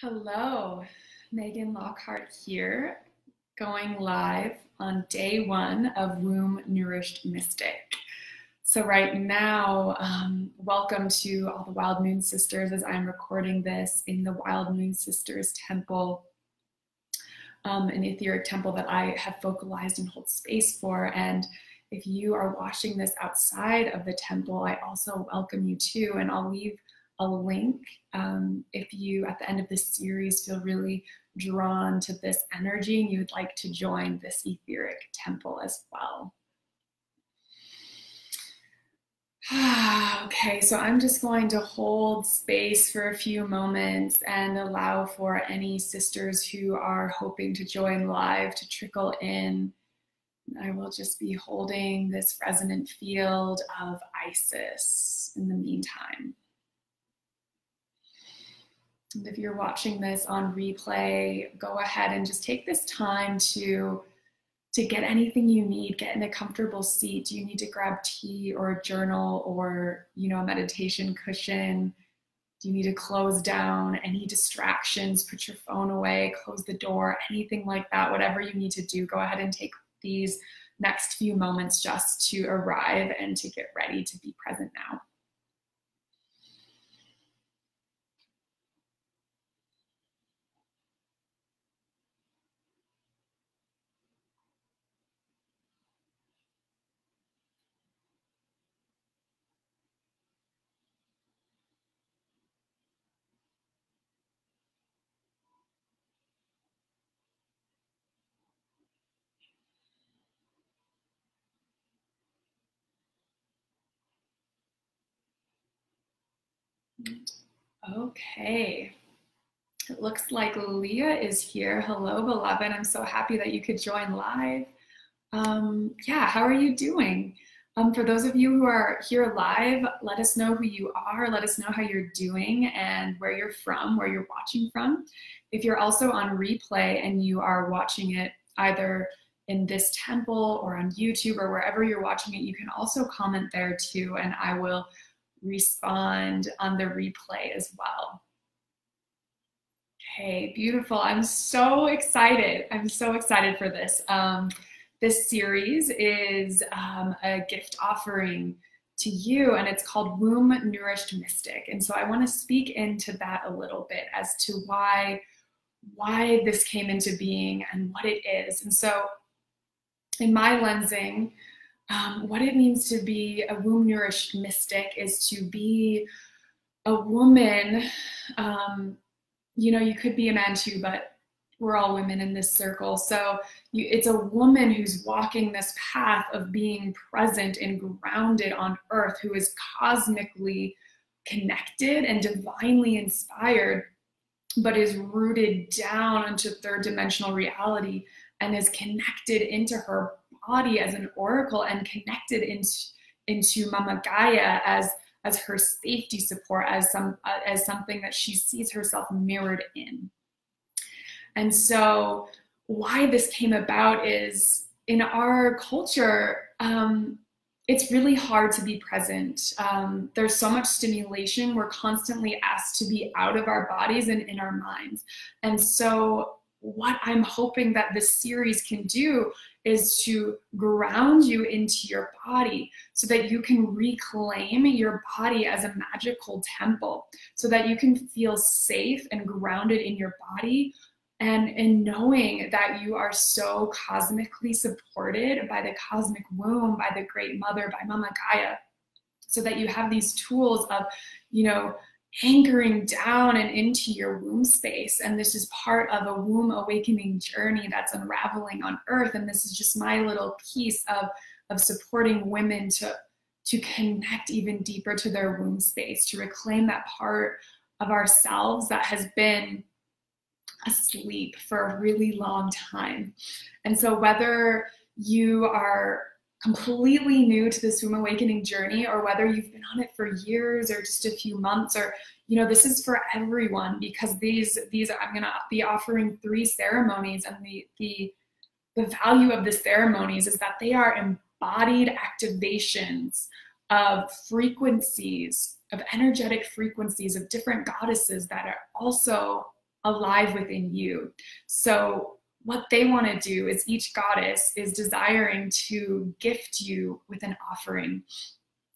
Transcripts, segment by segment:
Hello, Megan Lockhart here, going live on day one of Womb Nourished Mystic. So right now, welcome to all the Wild Moon Sisters as I'm recording this in the Wild Moon Sisters temple, an etheric temple that I have focalized and hold space for. And if you are watching this outside of the temple, I also welcome you too, and I'll leave a link if you, at the end of this series, feel really drawn to this energy and you would like to join this etheric temple as well. Okay, so I'm just going to hold space for a few moments and allow for any sisters who are hoping to join live to trickle in. I will just be holding this resonant field of Isis in the meantime. And if you're watching this on replay, go ahead and just take this time to get anything you need, get in a comfortable seat. Do you need to grab tea or a journal or, a meditation cushion? Do you need to close down any distractions, put your phone away, close the door, anything like that? Whatever you need to do, go ahead and take these next few moments just to arrive and to get ready to be present now. Okay, it looks like Leah is here. Hello, beloved. I'm so happy that you could join live. Yeah, how are you doing? For those of you who are here live, let us know who you are. Let us know how you're doing and where you're from, where you're watching from. If you're also on replay and you are watching it either in this temple or on YouTube or wherever you're watching it, you can also comment there too, and I will respond on the replay as well. Okay, beautiful. I'm so excited. I'm so excited for this. This series is a gift offering to you, and it's called Womb Nourished Mystic. And so I want to speak into that a little bit as to why this came into being and what it is. And so in my lensing, what it means to be a womb nourished mystic is to be a woman. You could be a man too, but we're all women in this circle. So it's a woman who's walking this path of being present and grounded on earth, who is cosmically connected and divinely inspired, but is rooted down into third dimensional reality and is connected into her body as an oracle and connected into Mama Gaia as her safety support, as something that she sees herself mirrored in. And so why this came about is, in our culture, it's really hard to be present. There's so much stimulation. We're constantly asked to be out of our bodies and in our minds. And so what I'm hoping that this series can do is to ground you into your body so that you can reclaim your body as a magical temple, so that you can feel safe and grounded in your body, and in knowing that you are so cosmically supported by the cosmic womb, by the great mother, by Mama Gaia, so that you have these tools of, anchoring down and into your womb space. And this is part of a womb awakening journey that's unraveling on earth. And this is just my little piece of supporting women to connect even deeper to their womb space, to reclaim that part of ourselves that has been asleep for a really long time. And so whether you are completely new to this womb awakening journey, or whether you've been on it for years or just a few months, or this is for everyone, because these I'm going to be offering 3 ceremonies, and the value of the ceremonies is that they are embodied activations of frequencies, of energetic frequencies of different goddesses that are also alive within you. So what they want to do is each goddess is desiring to gift you with an offering,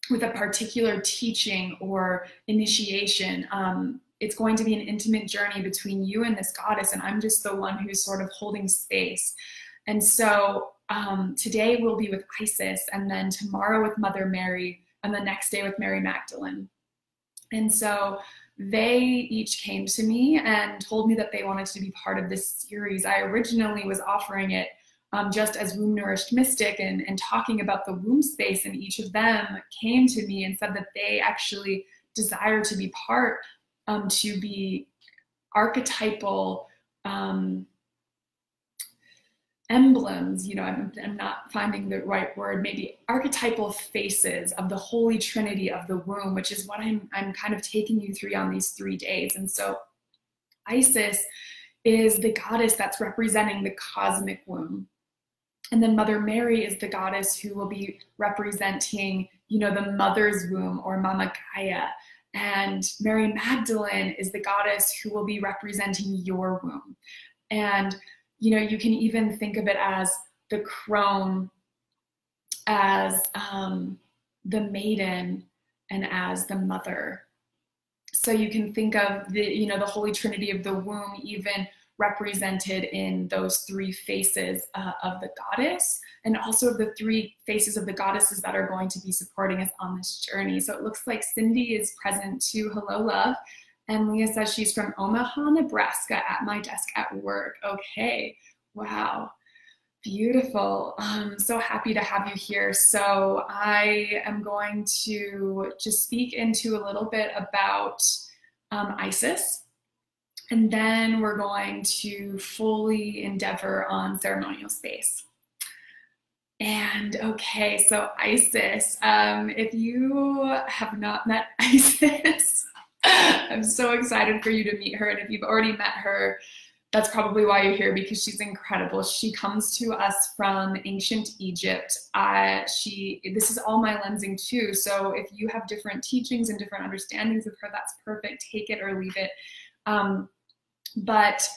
with a particular teaching or initiation. It's going to be an intimate journey between you and this goddess, and I'm just the one who's sort of holding space. And so today we'll be with Isis, and then tomorrow with Mother Mary, and the next day with Mary Magdalene. And so they each came to me and told me that they wanted to be part of this series. I originally was offering it just as womb nourished mystic and talking about the womb space, and each of them came to me and said that they actually desire to be part, to be archetypal emblems, you know, I'm not finding the right word, maybe archetypal faces of the Holy Trinity of the womb, which is what I'm kind of taking you through on these 3 days. And so Isis is the goddess that's representing the cosmic womb. And then Mother Mary is the goddess who will be representing, you know, the mother's womb, or Mama Gaia. And Mary Magdalene is the goddess who will be representing your womb. And you know, you can even think of it as the crone, as the maiden, and as the mother. So you can think of the, you know, the Holy Trinity of the womb even represented in those 3 faces of the goddess, and also the 3 faces of the goddesses that are going to be supporting us on this journey. So it looks like Cindy is present too. Hello, love. And Leah says she's from Omaha, Nebraska, at my desk at work. Okay, wow, beautiful. So happy to have you here. So I am going to just speak into a little bit about Isis, and then we're going to fully endeavor on ceremonial space. And okay, so Isis, if you have not met Isis, I'm so excited for you to meet her. And if you've already met her, that's probably why you're here, because she's incredible. She comes to us from ancient Egypt. This is all my lensing too. So if you have different teachings and different understandings of her, that's perfect. Take it or leave it. But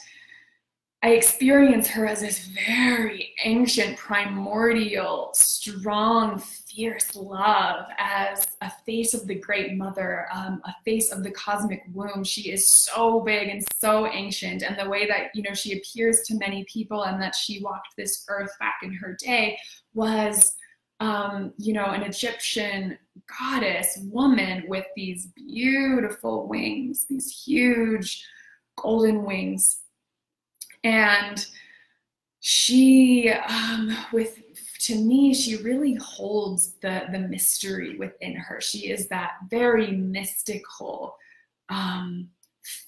I experience her as this very ancient, primordial, strong, fierce love, as a face of the Great Mother, a face of the cosmic womb. She is so big and so ancient, and the way that, you know, she appears to many people and that she walked this earth back in her day was, you know, an Egyptian goddess woman with these beautiful wings, these huge golden wings. And she, to me, she really holds the mystery within her. She is that very mystical,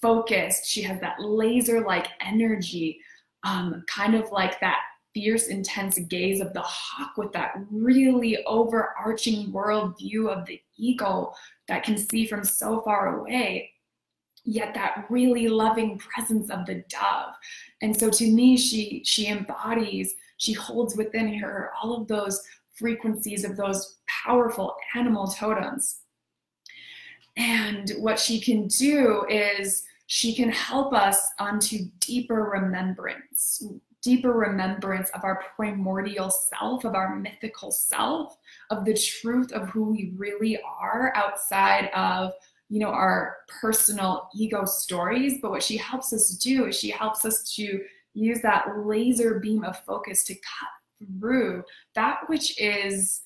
focused. She has that laser-like energy, kind of like that fierce, intense gaze of the hawk, with that really overarching world view of the eagle that can see from so far away, yet that really loving presence of the dove. And so to me, she embodies, she holds within her all of those frequencies of those powerful animal totems. And what she can do is she can help us onto deeper remembrance of our primordial self, of our mythical self, of the truth of who we really are outside of, you know, our personal ego stories. But what she helps us do is she helps us to use that laser beam of focus to cut through that which is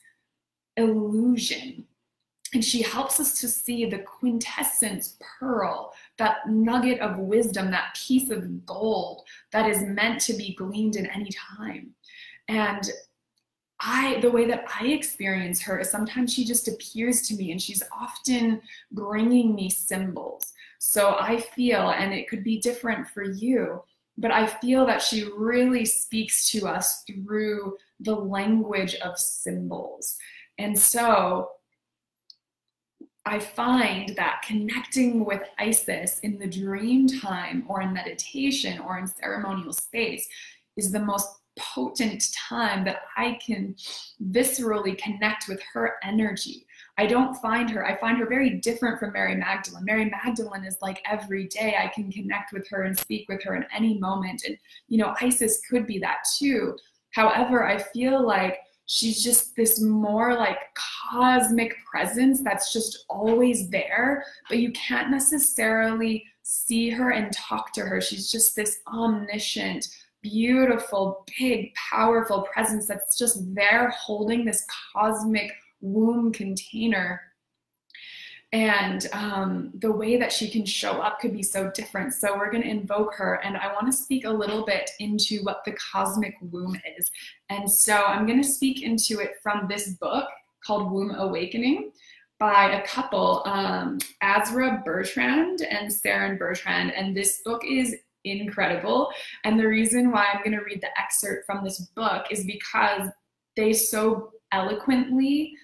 illusion. And she helps us to see the quintessence pearl, that nugget of wisdom, that piece of gold that is meant to be gleaned in any time. And the way that I experience her is sometimes she just appears to me and she's often bringing me symbols. So I feel, and it could be different for you, but I feel that she really speaks to us through the language of symbols. And so I find that connecting with Isis in the dream time or in meditation or in ceremonial space is the most potent time that I can viscerally connect with her energy. I don't find her, I find her very different from Mary Magdalene. Mary Magdalene is like every day I can connect with her and speak with her in any moment. And, you know, Isis could be that too. However, I feel like she's just this more like cosmic presence that's just always there, but you can't necessarily see her and talk to her. She's just this omniscient, beautiful, big, powerful presence that's just there holding this cosmic womb container. And the way that she can show up could be so different. So we're going to invoke her, and I want to speak a little bit into what the cosmic womb is. And so I'm going to speak into it from this book called Womb Awakening by a couple, Azra Bertrand and Saren Bertrand. And this book is incredible. And the reason why I'm going to read the excerpt from this book is because they so eloquently,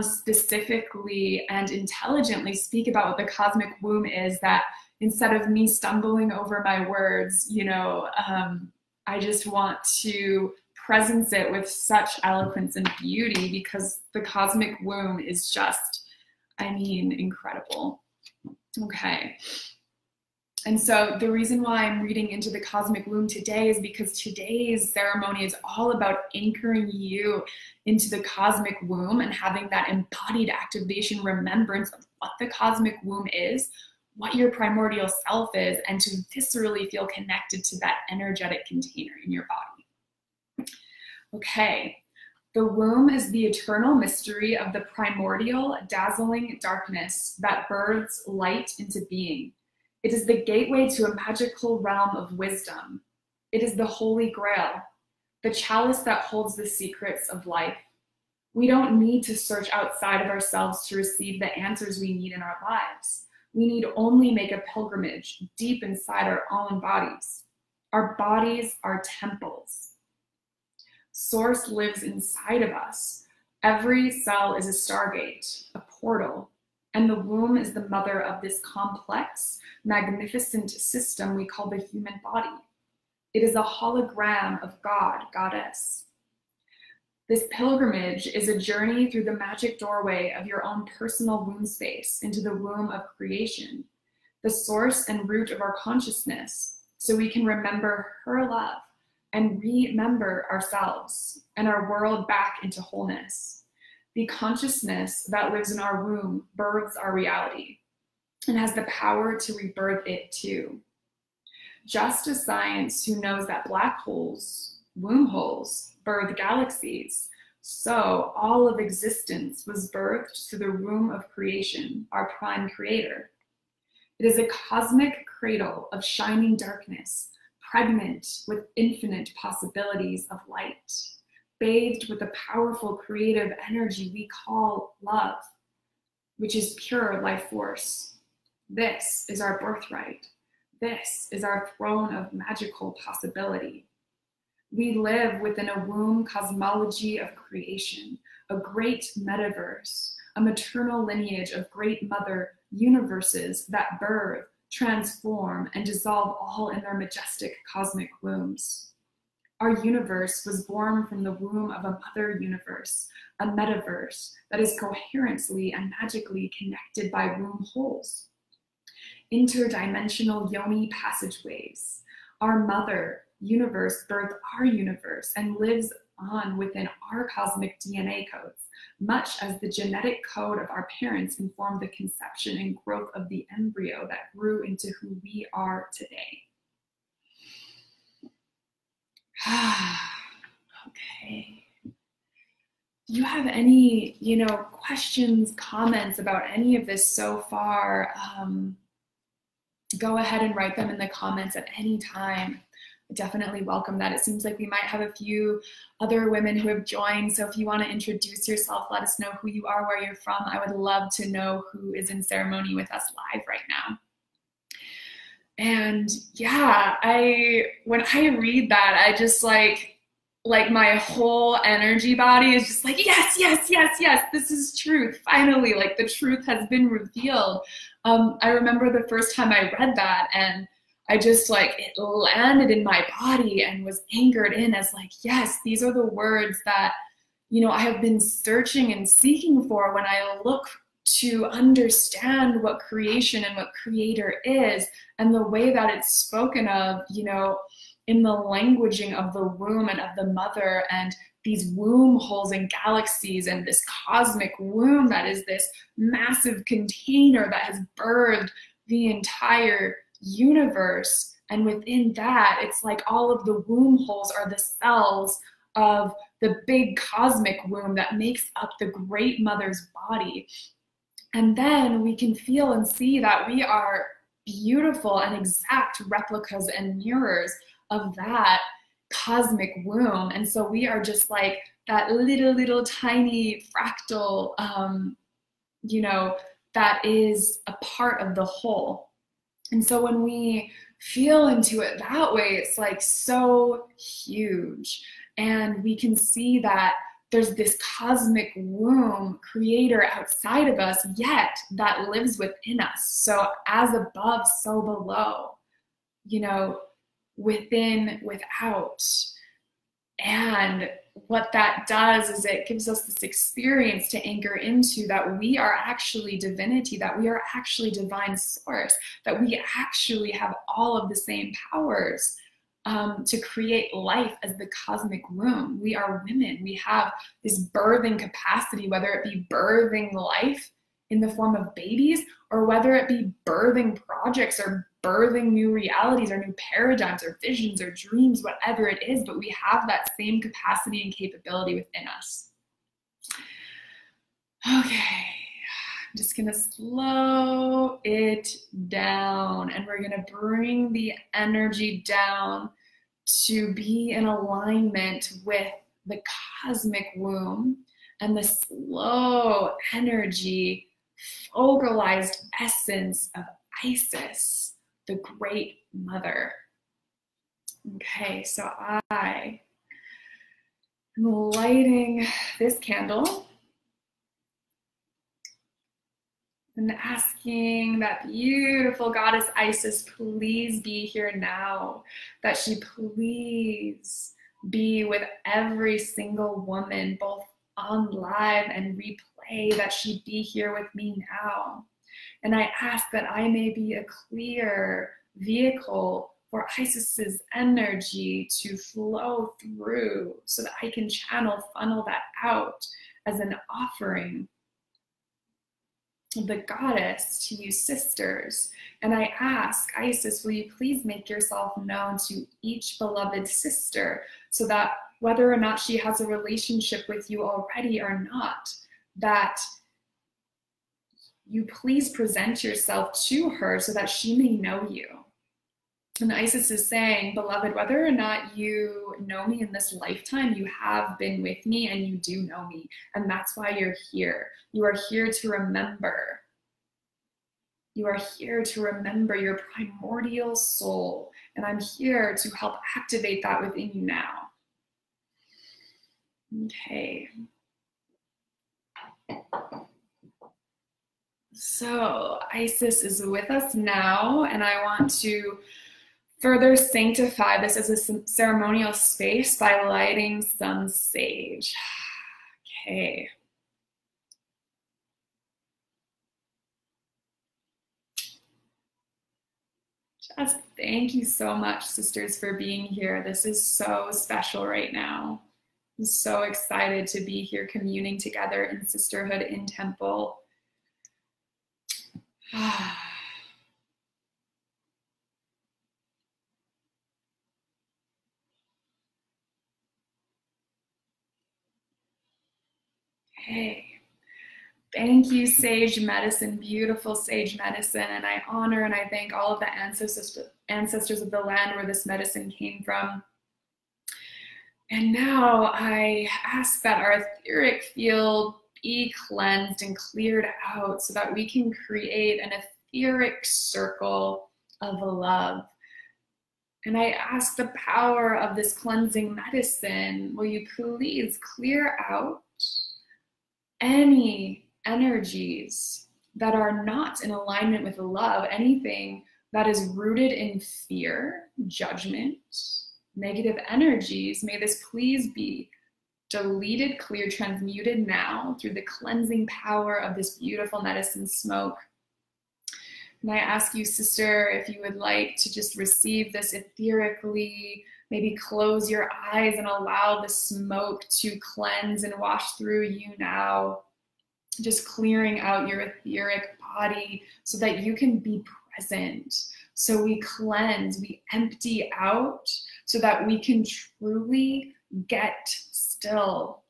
specifically and intelligently speak about what the cosmic womb is, that instead of me stumbling over my words, you know, I just want to presence it with such eloquence and beauty, because the cosmic womb is just, I mean, incredible. Okay. And so the reason why I'm reading into the cosmic womb today is because today's ceremony is all about anchoring you into the cosmic womb and having that embodied activation remembrance of what the cosmic womb is, what your primordial self is, and to viscerally feel connected to that energetic container in your body. Okay. The womb is the eternal mystery of the primordial, dazzling darkness that births light into being. It is the gateway to a magical realm of wisdom. It is the Holy Grail, the chalice that holds the secrets of life. We don't need to search outside of ourselves to receive the answers we need in our lives. We need only make a pilgrimage deep inside our own bodies. Our bodies are temples. Source lives inside of us. Every cell is a stargate, a portal, and the womb is the mother of this complex, magnificent system we call the human body. It is a hologram of God, Goddess. This pilgrimage is a journey through the magic doorway of your own personal womb space into the womb of creation, the source and root of our consciousness, so we can remember her love and remember ourselves and our world back into wholeness. The consciousness that lives in our womb births our reality and has the power to rebirth it too. Just as science, who knows that black holes, womb holes, birth galaxies, so all of existence was birthed through the womb of creation, our prime creator. It is a cosmic cradle of shining darkness, pregnant with infinite possibilities of light, bathed with the powerful creative energy we call love, which is pure life force. This is our birthright. This is our throne of magical possibility. We live within a womb cosmology of creation, a great metaverse, a maternal lineage of great mother universes that birth, transform, and dissolve all in their majestic cosmic wombs. Our universe was born from the womb of a mother universe, a metaverse that is coherently and magically connected by womb holes. Interdimensional yoni passageways. Our mother universe birthed our universe and lives on within our cosmic DNA codes, much as the genetic code of our parents informed the conception and growth of the embryo that grew into who we are today. Okay. Do you have any, questions, comments about any of this so far? Go ahead and write them in the comments at any time. I definitely welcome that. It seems like we might have a few other women who have joined. So if you want to introduce yourself, let us know who you are, where you're from. I would love to know who is in ceremony with us live right now. And yeah, when I read that, I just like my whole energy body is just like, yes, yes, yes, yes, this is truth. Finally, like the truth has been revealed. I remember the first time I read that, and I just it landed in my body and was anchored in as yes, these are the words that, I have been searching and seeking for when I look to understand what creation and what creator is, and the way that it's spoken of, in the languaging of the womb and of the mother, and these womb holes and galaxies, and this cosmic womb that is this massive container that has birthed the entire universe. And within that, it's like all of the womb holes are the cells of the big cosmic womb that makes up the great mother's body. And then we can feel and see that we are beautiful and exact replicas and mirrors of that cosmic womb. And so we are just like that little tiny fractal, that is a part of the whole. And so when we feel into it that way, it's like so huge. And we can see that there's this cosmic womb creator outside of us, yet that lives within us. So as above, so below, within, without. And what that does is it gives us this experience to anchor into that we are actually divinity, that we are actually divine source, that we actually have all of the same powers to create life as the cosmic womb. We are women. We have this birthing capacity, whether it be birthing life in the form of babies, or whether it be birthing projects or birthing new realities or new paradigms or visions or dreams, whatever it is, but we have that same capacity and capability within us. Okay, I'm just gonna slow it down, and we're gonna bring the energy down to be in alignment with the cosmic womb and the slow energy, focalized essence of Isis, the great mother. Okay, so I am lighting this candle and asking that beautiful goddess Isis please be here now, that she please be with every single woman, both on live and replay, that she be here with me now. And I ask that I may be a clear vehicle for Isis's energy to flow through, so that I can funnel that out as an offering of the goddess to you sisters. And I ask, Isis, will you please make yourself known to each beloved sister, so that whether or not she has a relationship with you already or not, that you please present yourself to her so that she may know you. And Isis is saying, beloved, whether or not you know me in this lifetime, you have been with me and you do know me. And that's why you're here. You are here to remember. You are here to remember your primordial soul. And I'm here to help activate that within you now. Okay. So Isis is with us now, and I want to further sanctify this as a ceremonial space by lighting some sage. Okay. Just thank you so much, sisters, for being here. This is so special right now. I'm so excited to be here communing together in sisterhood in temple. Okay. Thank you, sage medicine, beautiful sage medicine. And I honor and I thank all of the ancestors of the land where this medicine came from. And now I ask that our etheric field be cleansed and cleared out so that we can create an etheric circle of love. And I ask the power of this cleansing medicine, will you please clear out any energies that are not in alignment with love, anything that is rooted in fear, judgment, negative energies. May this please be deleted, cleared, transmuted now through the cleansing power of this beautiful medicine smoke. And I ask you, sister, if you would like to just receive this etherically, maybe close your eyes and allow the smoke to cleanse and wash through you now. Just clearing out your etheric body so that you can be present. So we cleanse, we empty out so that we can truly get still.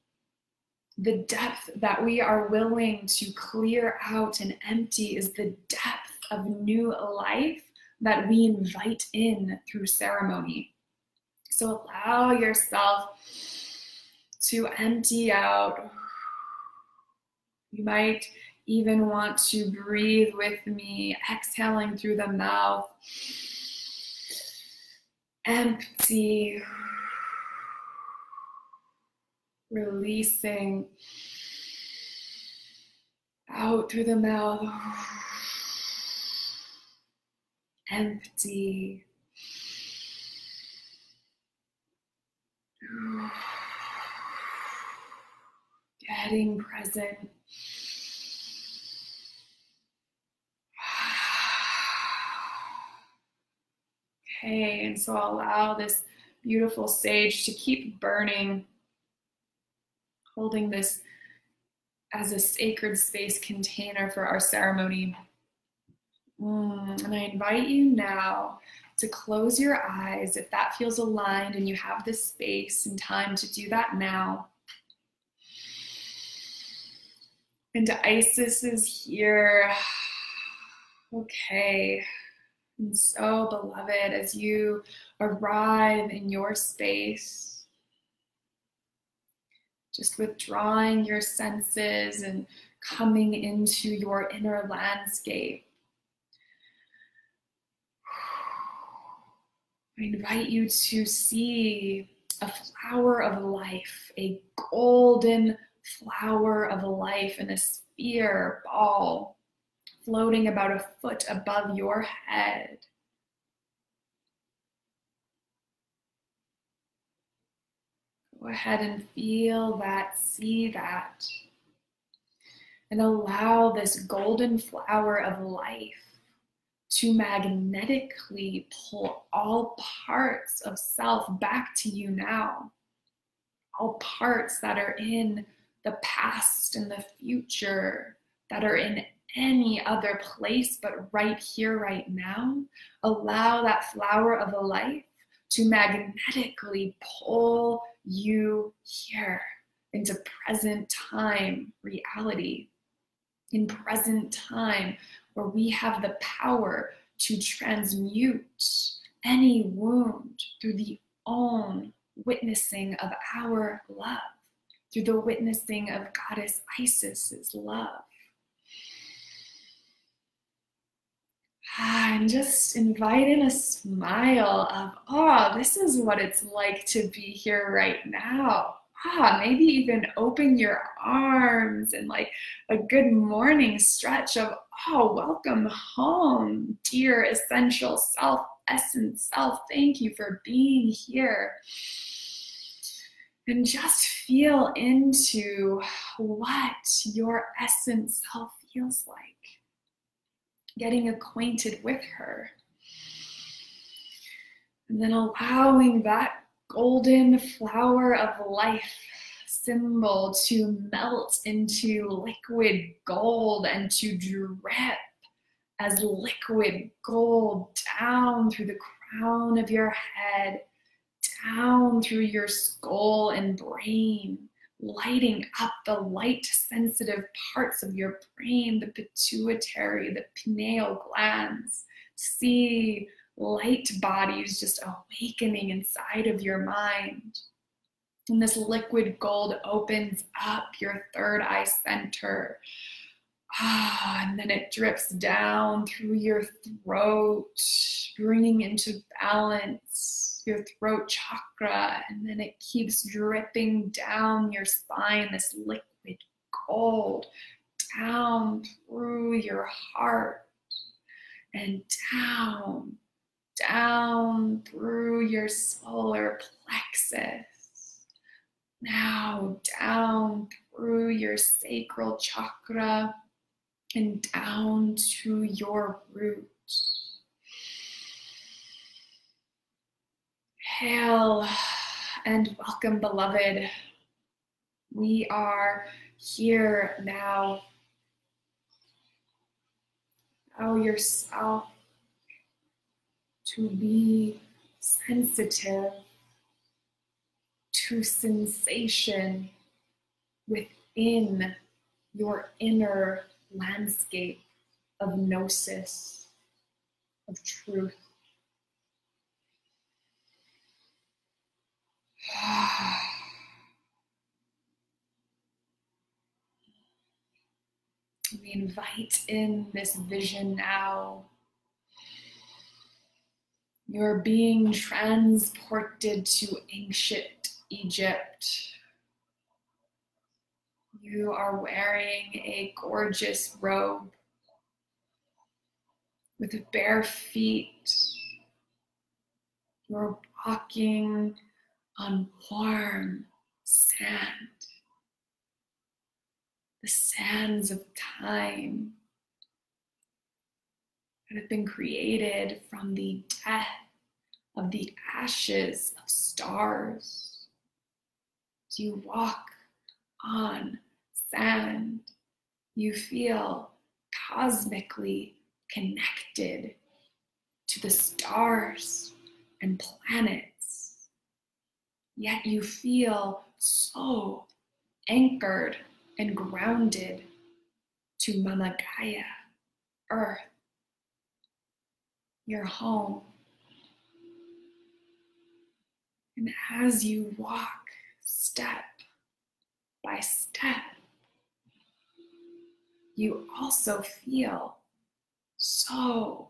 The depth that we are willing to clear out and empty is the depth of new life that we invite in through ceremony. So allow yourself to empty out. You might even want to breathe with me, exhaling through the mouth. Empty. Releasing out through the mouth. Empty. Getting present. Okay, and so I'll allow this beautiful sage to keep burning, holding this as a sacred space container for our ceremony. And I invite you now to close your eyes if that feels aligned and you have the space and time to do that now. And Isis is here. Okay. And so, beloved, as you arrive in your space, just withdrawing your senses and coming into your inner landscape, I invite you to see a flower of life, a golden flower of life in a sphere ball, floating about a foot above your head. Go ahead and feel that, see that, and allow this golden flower of life to magnetically pull all parts of self back to you now. All parts that are in the past and the future, that are in any other place but right here, right now. Allow that flower of a life to magnetically pull you here into present time reality. In present time, where we have the power to transmute any wound through the own witnessing of our love, through the witnessing of Goddess Isis's love. And just invite in a smile of, oh, this is what it's like to be here right now. Maybe even open your arms and like a good morning stretch of, oh, welcome home, dear essential self, essence self. Thank you for being here. And just feel into what your essence self feels like. Getting acquainted with her. And then allowing that golden flower of life symbol to melt into liquid gold and to drip as liquid gold down through the crown of your head, down through your skull and brain, lighting up the light sensitive parts of your brain, the pituitary, the pineal glands. See light bodies just awakening inside of your mind. And this liquid gold opens up your third eye center. And then it drips down through your throat, bringing into balance your throat chakra. And then it keeps dripping down your spine, this liquid gold, down through your heart and down through your solar plexus, Now down through your sacral chakra and down to your root. Hail and welcome, beloved. We are here now. Allow yourself to be sensitive to sensation within your inner landscape of gnosis, of truth. We invite in this vision now. You're being transported to ancient Egypt. You are wearing a gorgeous robe with bare feet. You're walking on warm sand, the sands of time that have been created from the death of the ashes of stars. As you walk on sand, you feel cosmically connected to the stars and planets, yet you feel so anchored and grounded to Mama Gaia, Earth, your home. And as you walk step by step, you also feel so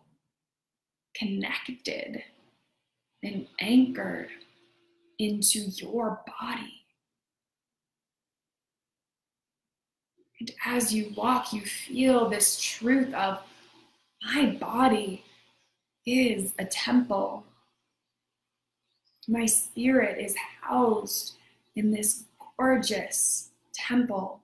connected and anchored into your body. And as you walk, you feel this truth of, my body is a temple. My spirit is housed in this gorgeous temple.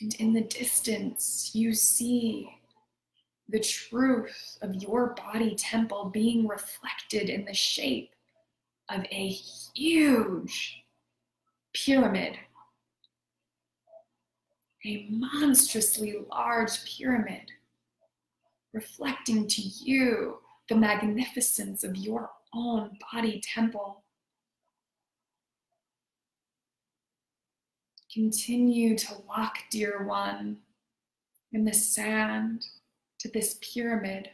And in the distance, you see the truth of your body temple being reflected in the shape of a huge pyramid, a monstrously large pyramid, reflecting to you the magnificence of your own body temple. Continue to walk, dear one, in the sand to this pyramid.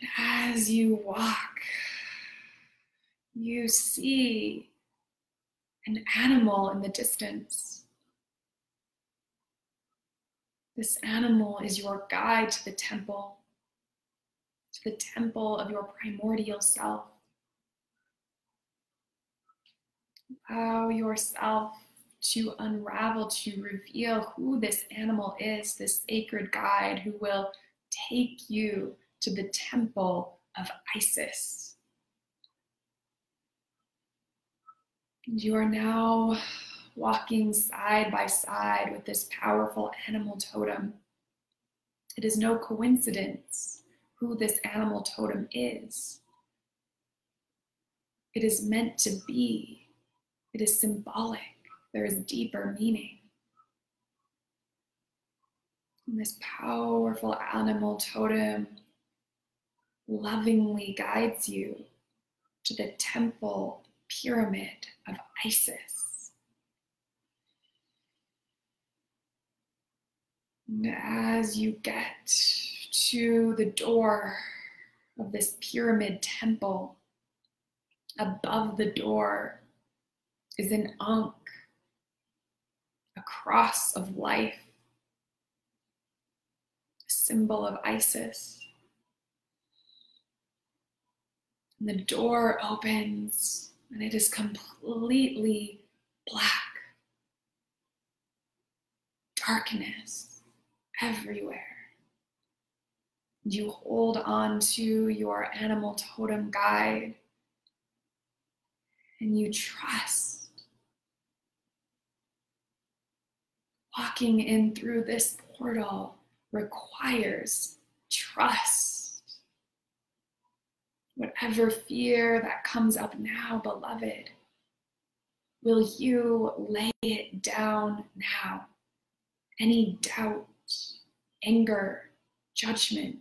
And as you walk, you see an animal in the distance. This animal is your guide to the temple of your primordial self. Allow yourself to unravel, to reveal who this animal is, this sacred guide who will take you to the temple of Isis. And you are now walking side by side with this powerful animal totem. It is no coincidence who this animal totem is. It is meant to be. It is symbolic. There is deeper meaning. And this powerful animal totem lovingly guides you to the temple pyramid of Isis. And as you get to the door of this pyramid temple, above the door is an ankh, a cross of life, a symbol of Isis. And the door opens and it is completely black. Darkness everywhere. You hold on to your animal totem guide and you trust. Walking in through this portal requires trust. Whatever fear that comes up now, beloved, will you lay it down now? Any doubt, anger, judgment,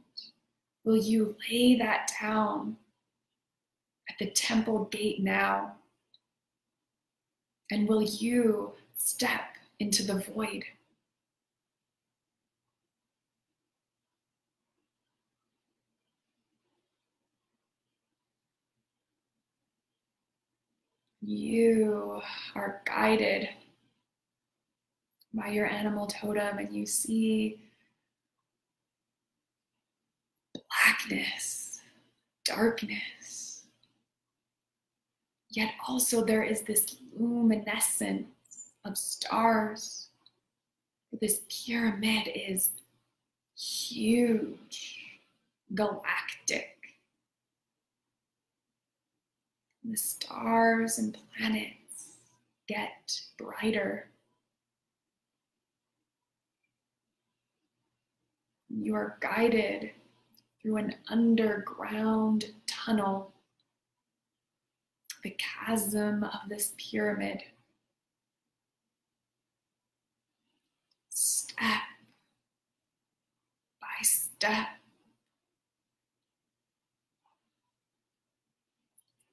will you lay that down at the temple gate now? And will you step into the void? You are guided by your animal totem and you see blackness, darkness. Yet also there is this luminescence of stars. This pyramid is huge, galactic. The stars and planets get brighter. You are guided through an underground tunnel, the chasm of this pyramid. Step by step,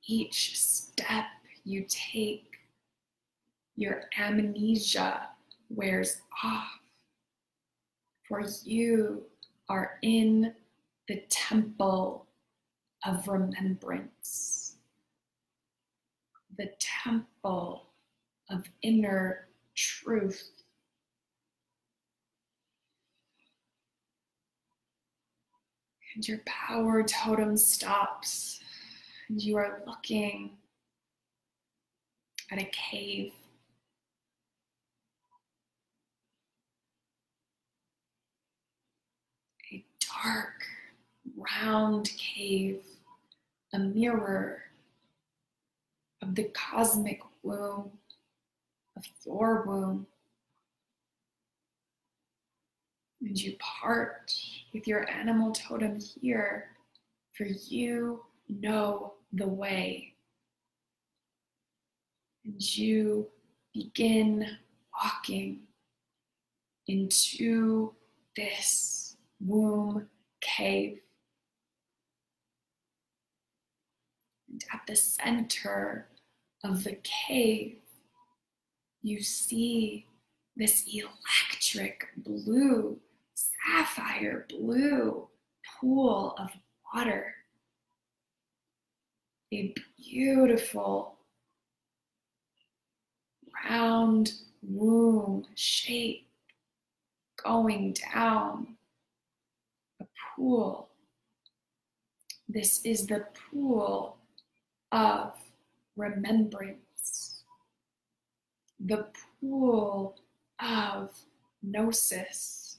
each step you take, your amnesia wears off, for you are in the temple of remembrance, the temple of inner truth. And your power totem stops, and you are looking at a cave. A dark, round cave, a mirror of the cosmic womb, of your womb. And you part with your animal totem here, for you know the way. And you begin walking into this womb cave. And at the center of the cave, you see this electric blue, sapphire blue pool of water. A beautiful round womb shape going down a pool. This is the pool of remembrance, the pool of gnosis.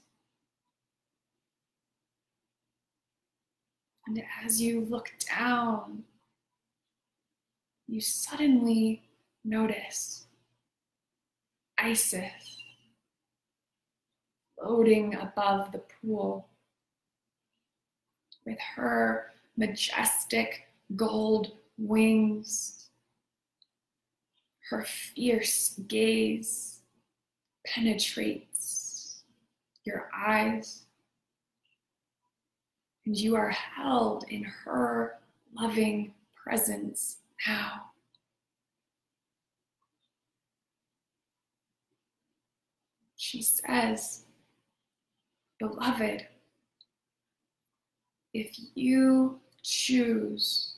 And as you look down, you suddenly notice Isis floating above the pool with her majestic gold wings. Her fierce gaze penetrates your eyes, and you are held in her loving presence now. She says, beloved, if you choose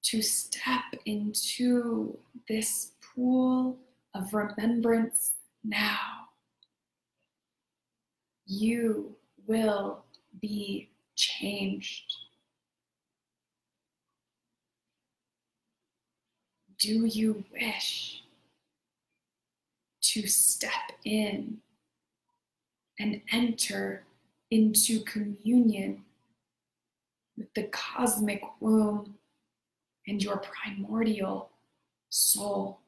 to step into this pool of remembrance now, you will be changed. Do you wish to step in and enter into communion with the cosmic womb and your primordial soul.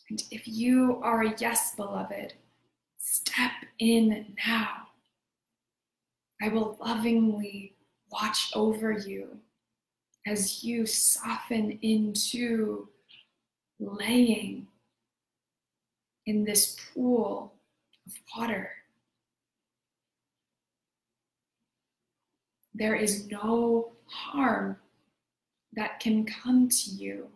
And if you are a yes, beloved, step in now. I will lovingly watch over you as you soften into laying in this pool of water. There is no harm that can come to you.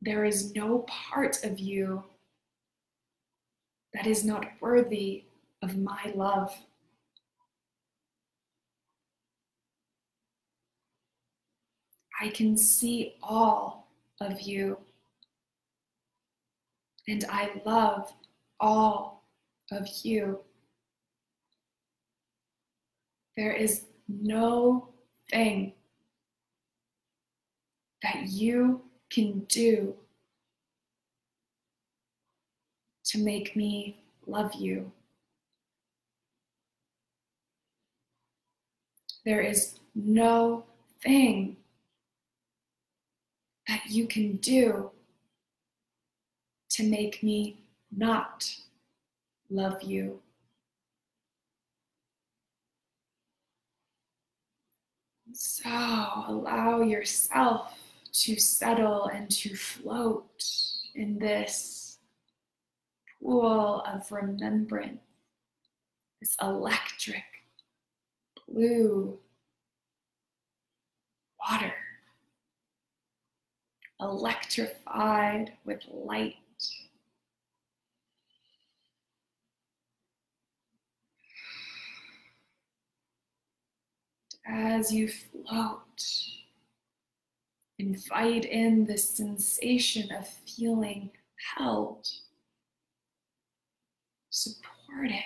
There is no part of you that is not worthy of my love. I can see all of you, and I love all of you. There is no thing that you can do to make me love you. There is no thing that you can do to make me not love you. So allow yourself to settle and to float in this pool of remembrance, this electric blue water, electrified with light. As you float, invite in the sensation of feeling held, supported,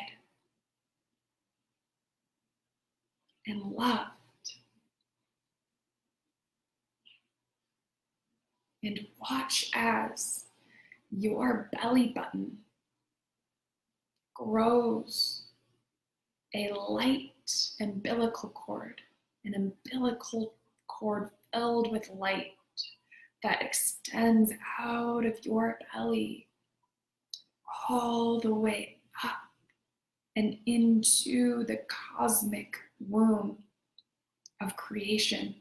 and loved. And watch as your belly button grows a light umbilical cord, an umbilical cord filled with light that extends out of your belly all the way up and into the cosmic womb of creation.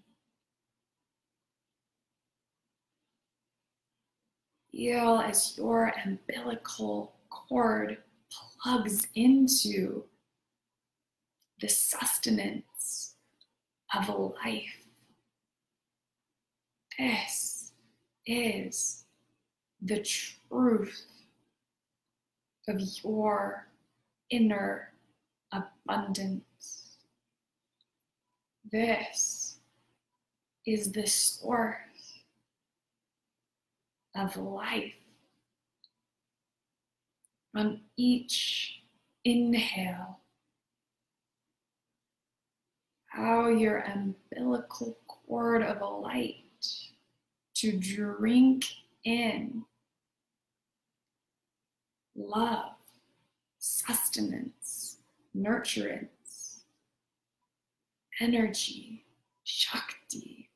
Feel as your umbilical cord plugs into the sustenance of life. This is the truth of your inner abundance. This is the source of life. On each inhale, allow your umbilical cord of light to drink in love, sustenance, nurturance, energy, Shakti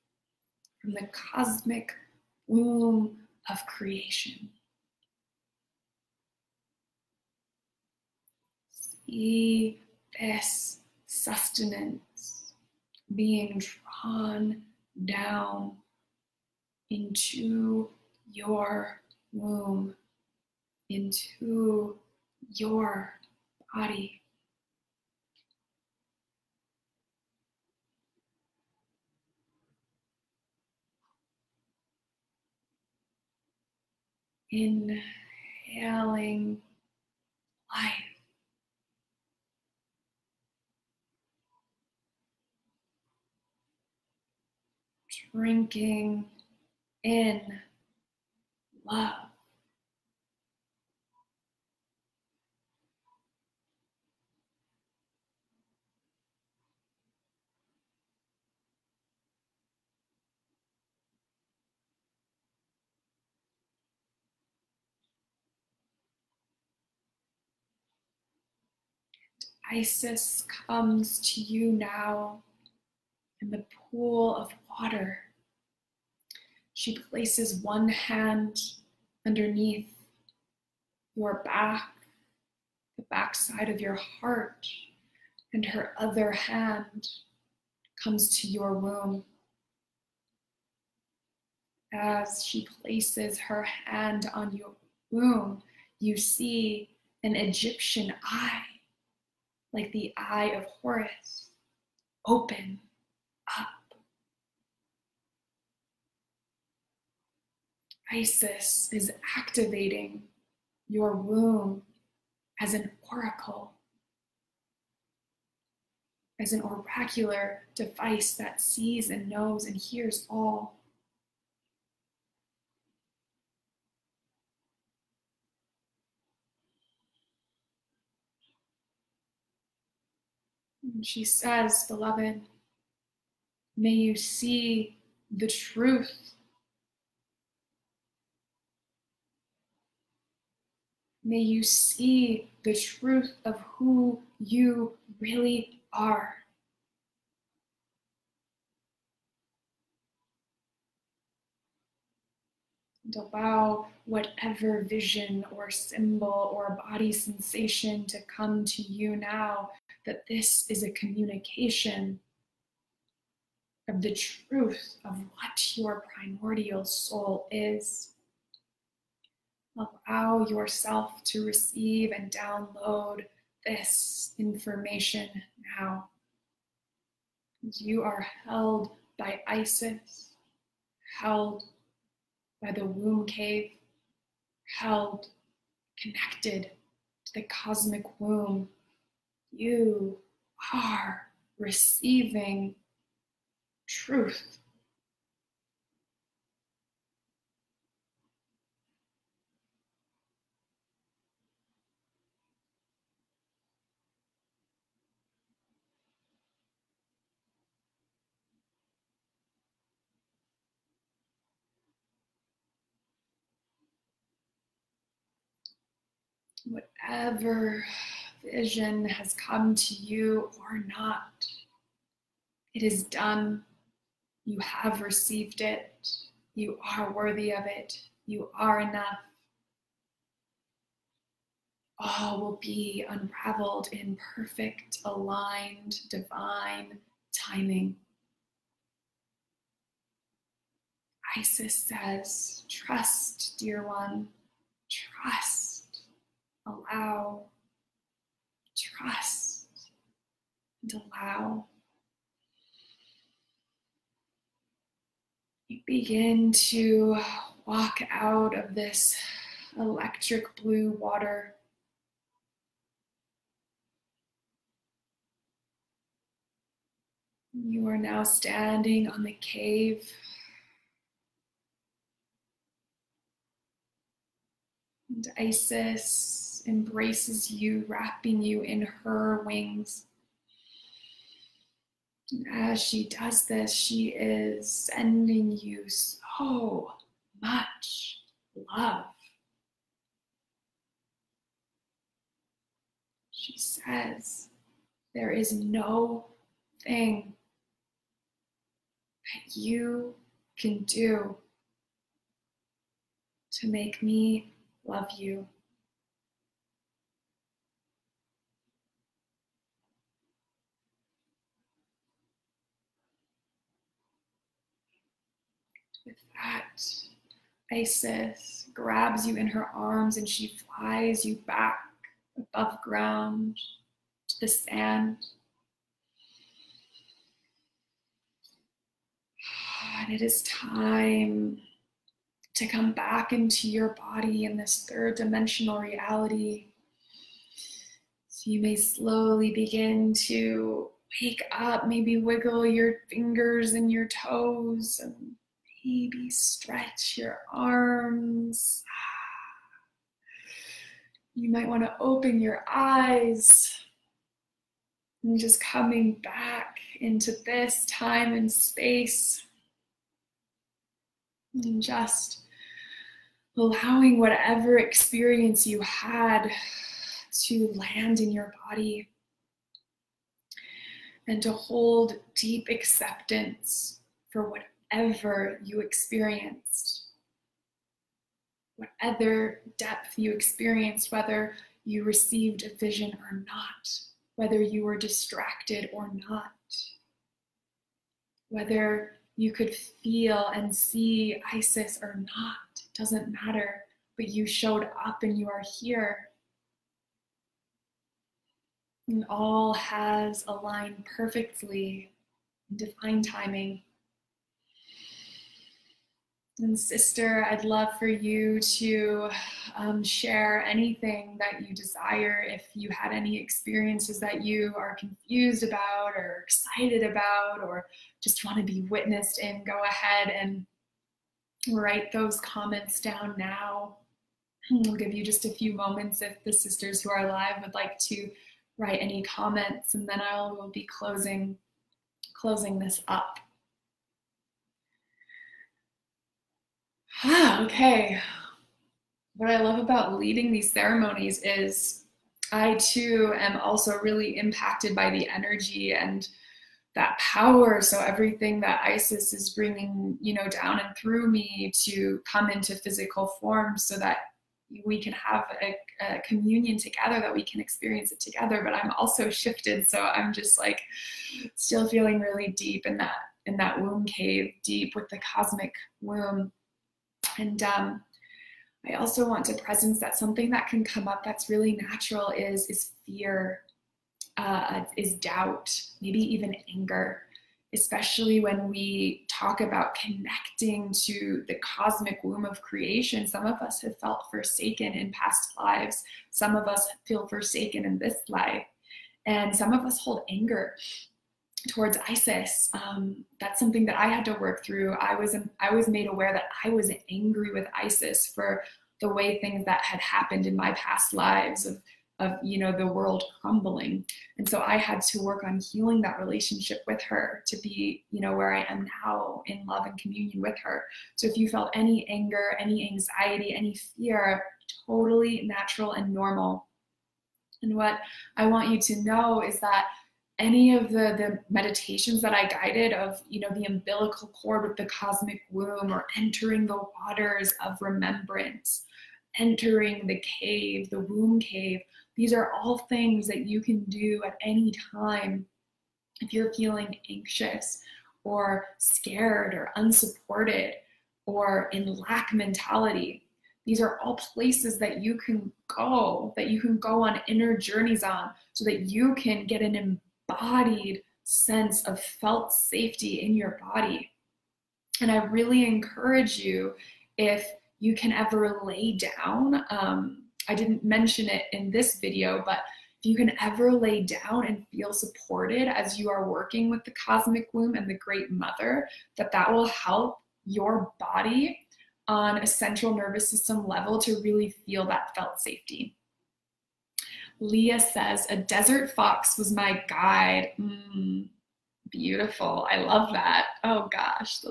from the cosmic womb of creation. See this sustenance being drawn down into your womb, into your body. Inhaling life. Drinking in love. Isis comes to you now in the pool of water. She places one hand underneath your back, the backside of your heart, and her other hand comes to your womb. As she places her hand on your womb, you see an Egyptian eye, like the eye of Horus, open up. Isis is activating your womb as an oracle, as an oracular device that sees and knows and hears all. And she says, beloved, may you see the truth. May you see the truth of who you really are. And allow whatever vision or symbol or body sensation to come to you now, that this is a communication of the truth of what your primordial soul is. Allow yourself to receive and download this information now. You are held by Isis, held by the womb cave, held, connected to the cosmic womb. You are receiving truth. Whatever vision has come to you or not, it is done. You have received it. You are worthy of it. You are enough. All will be unraveled in perfect, aligned, divine timing. Isis says, trust, dear one, trust, allow, trust, and allow. You begin to walk out of this electric blue water. You are now standing on the cave. And Isis embraces you, wrapping you in her wings. And as she does this, she is sending you so much love. She says, there is no thing that you can do to make me love you. With that, Isis grabs you in her arms and she flies you back above ground to the sand. And it is time to come back into your body in this third dimensional reality. So you may slowly begin to wake up, maybe wiggle your fingers and your toes, and maybe stretch your arms. You might want to open your eyes and just coming back into this time and space. And just allowing whatever experience you had to land in your body. and to hold deep acceptance for whatever you experienced, whatever depth you experienced, whether you received a vision or not, whether you were distracted or not, whether you could feel and see Isis or not, it doesn't matter, but you showed up and you are here. And all has aligned perfectly in divine timing. And sister, I'd love for you to share anything that you desire. If you had any experiences that you are confused about or excited about or just want to be witnessed in, go ahead and write those comments down now. We'll give you just a few moments if the sisters who are live would like to write any comments, and then I will be closing this up. Okay. What I love about leading these ceremonies is I too am also really impacted by the energy and that power. So everything that Isis is bringing, down and through me to come into physical form so that we can have a communion together, that we can experience it together. But I'm also shifted. So I'm just like still feeling really deep in that womb cave, deep with the cosmic womb. And I also want to presence that something that can come up that's really natural is fear, is doubt, maybe even anger, especially when we talk about connecting to the cosmic womb of creation. Some of us have felt forsaken in past lives. Some of us feel forsaken in this life. And some of us hold anger towards Isis. That's something that I had to work through. I was made aware that I was angry with Isis for the way things that had happened in my past lives of the world crumbling. And so I had to work on healing that relationship with her to be, where I am now in love and communion with her. So if you felt any anger, any anxiety, any fear, totally natural and normal. And what I want you to know is that any of the meditations that I guided of, the umbilical cord with the cosmic womb, or entering the waters of remembrance, entering the cave, the womb cave, these are all things that you can do at any time if you're feeling anxious or scared or unsupported or in lack mentality. These are all places that you can go on inner journeys on, so that you can get an embodied sense of felt safety in your body. And I really encourage you, if you can ever lay down, I didn't mention it in this video, but if you can ever lay down and feel supported as you are working with the cosmic womb and the great mother, that will help your body on a central nervous system level to really feel that felt safety. Leah says, a desert fox was my guide. Beautiful. I love that. Oh gosh,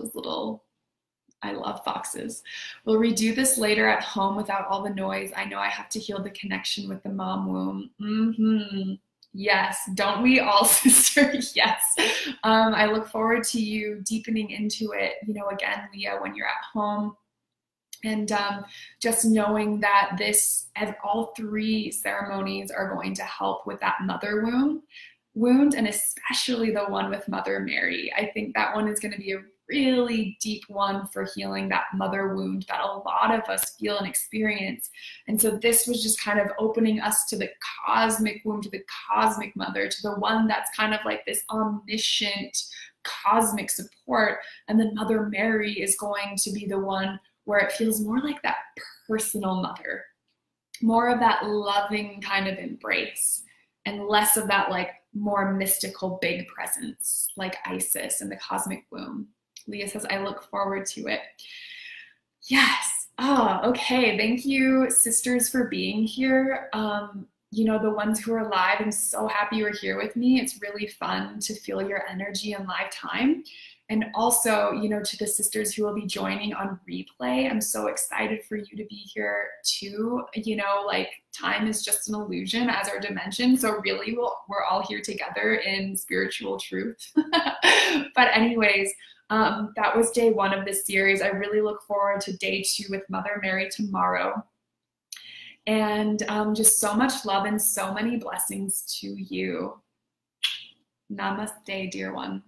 I love foxes. We'll redo this later at home without all the noise. I know I have to heal the connection with the mom womb. Yes, don't we all, sister? Yes. I look forward to you deepening into it, again, Leah, when you're at home. And just knowing that all three ceremonies are going to help with that mother wound, and especially the one with Mother Mary. I think that one is going to be a really deep one for healing that mother wound that a lot of us feel and experience. And so this was just kind of opening us to the cosmic womb, to the cosmic mother, to the one that's kind of like this omniscient cosmic support. And then Mother Mary is going to be the one where it feels more like that personal mother, more of that loving kind of embrace, and less of that like more mystical big presence like Isis and the cosmic womb. Leah says, I look forward to it. Yes. Oh, okay. Thank you, sisters, for being here. you know, the ones who are live, I'm so happy you're here with me. It's really fun to feel your energy in live time. And also, you know, to the sisters who will be joining on replay, I'm so excited for you to be here too. You know, like time is just an illusion as our dimension. So really, we're all here together in spiritual truth. But anyways, that was day 1 of this series. I really look forward to day 2 with Mother Mary tomorrow. And just so much love and so many blessings to you. Namaste, dear one.